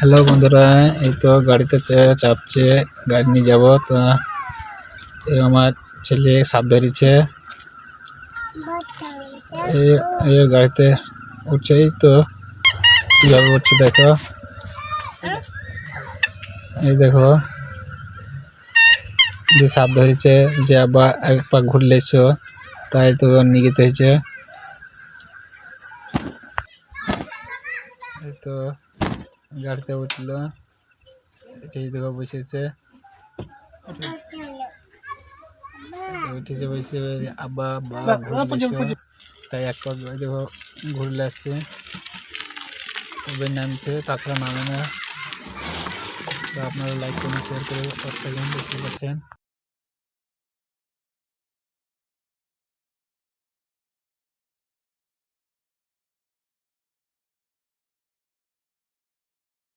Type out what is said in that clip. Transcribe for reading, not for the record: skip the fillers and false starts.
Hello বন্ধুরা, এই তো গাড়িতে চাপছে, গাড়ি নিয়ে যাবো। তো আমার ছেলে সাপ ধরেছে, এই গাড়িতে উঠছে। এই তো কীভাবে উঠছে দেখো, এই দেখো যে সাপ ধরেছে, যে আবার এক পা ঘুরলেছ, তাই তো নিয়ে যেতে হয়েছে। এই তো গাড়িতে উঠলো, এই দেখো বসেছে, উঠেছে বসে আবার ঘুরছে, তাই এক পা দেখো ঘুরলে আসছে, নামছে, তাছাড়া নামে না। তো আপনারা লাইক করুন, শেয়ার করে দেখতে পাচ্ছেন।